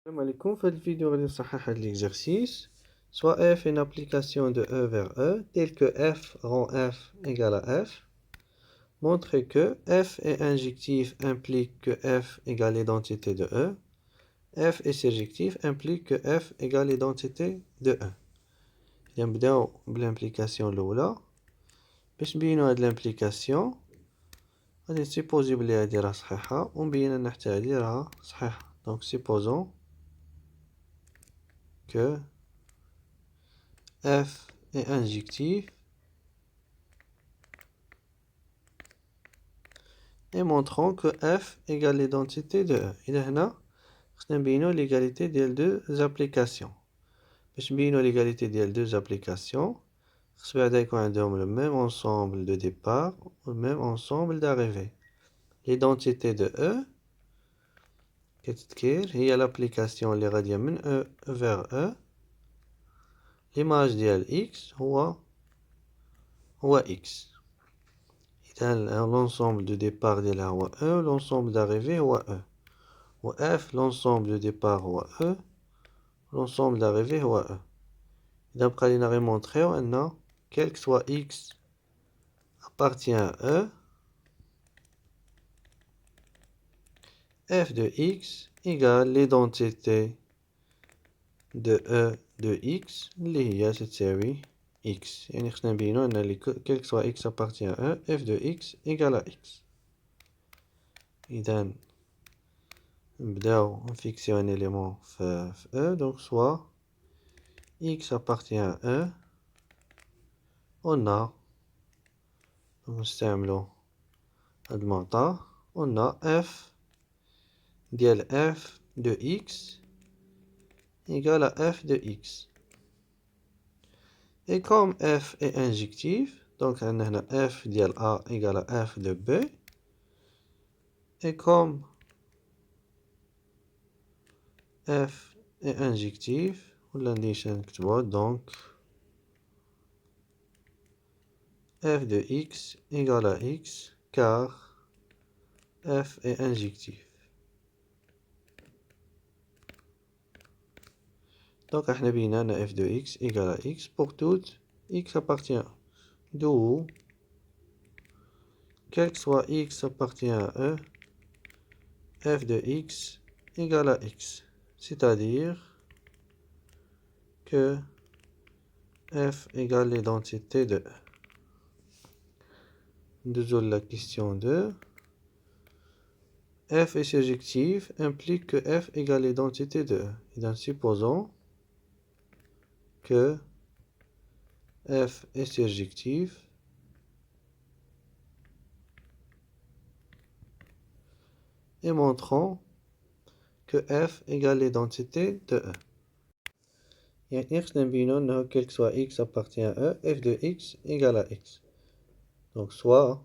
Salam alaikum, cette vidéo va صحح l'exercice. Soit f est une application de E vers E, telle que f rend f égale à f. Montrez que f est injectif implique que f égale l'identité de E. f est surjectif implique que f égale l'identité de E. نبداو بالامبليكاسيون الأولى. باش نبينو هاد الامبليكاسيون غادي نسيبوزي بلي هادي راه صحيحة ونبين أن حتى هادي راها صحيحة. دونك supposons que f est injectif et montrons que f égale l'identité de E. إذا هنا خصنا نبينو l'égalité ديال deux applications. باش نبينو l'égalité ديال deux applications خص بعدا يكون عندهم le même ensemble de départ ou le même ensemble d'arrivée. L'identité de E كتذكير هي l'application اللي غادية من E vers E. l'image ديال x هو x. إذا l'ensemble de départ ديالها هو E, l'ensemble d'arrivée هو E. و f l'ensemble de départ هو E, l'ensemble d'arrivée هو E. إذا بقى لينا غير نمونطريو أن quel que soit x appartient à E, f de x égale l'identité de E de x اللي هي تساوي x. يعني خصنا نبينو أن quel que soit x appartient à E, f de x égale à x. إذا نبداو نفيكسيو ان élément في E. Donc soit x appartient à E, on a نستعملو هاد المعطى قلنا f ديال f de x égale à f de x. Et comme f est injectif, donc عندنا هنا f ديال a égale à f de b. Et comme f est injectif, ولا ندير نكتبوها donc f de x égale à x car f est injectif. Donc احنا بينا أن f de x égale à x pour toute x appartient. D'où quel que soit x appartient à E, f de x égale à x. C'est-à-dire que f égale l'identité de E. Désolé la question 2. F est surjectif implique que f égale l'identité de E. Et donc supposons que f est surjectif et montrons que f égale l'identité de E. يعني خصنا نبينو أنه quel que soit x appartient à E, f de x égale à x. Donc soit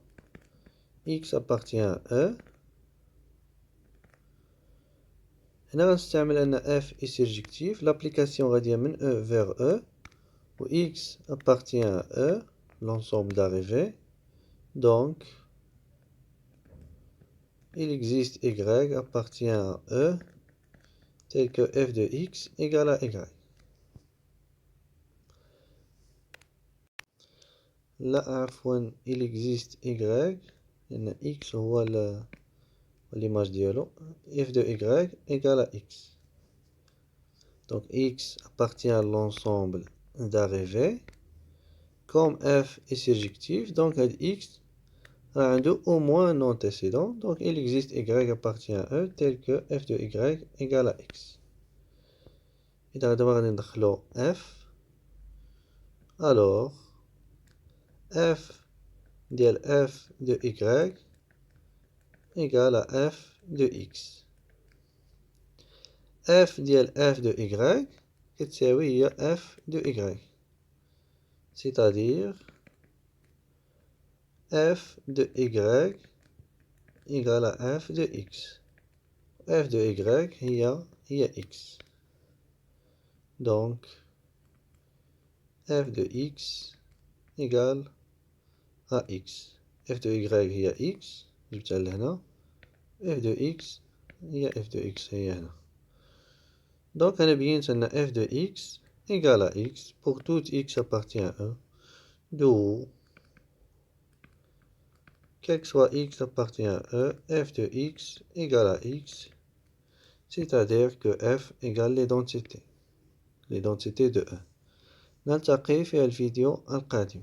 x appartient à E. هنا غنستعمل أن f est surjectif. L'application غادية من E vers E où x appartient à E, l'ensemble d'arrivée. Donc il existe y appartient à E tel que f de x égale à y. Là عفوا il existe y لأن x هو l'image ديالو. f de y égale à x. Donc x appartient à l'ensemble d'arrivée. Comme f est surjectif, donc x a au moins un antécédent. Donc il existe y appartient à E tel que f de y égale à x. إذا دابا غادي ندخلو f. Alors f ديال f de y égale à f de x. f ديال f de y كتساوي هي f de y. C'est-à-dire f de y égale à f de x. f de y هي x. Donc f de x égale à x. f de y هي x جبتها لهنا. f de x هي f de x هي هنا. Donc, on a bien f de x égale à x pour tout x appartient à E, d'où, quel que soit x appartient à E, f de x égale à x, c'est-à-dire que f égale l'identité de E. نلتقي في الفيديو القادم.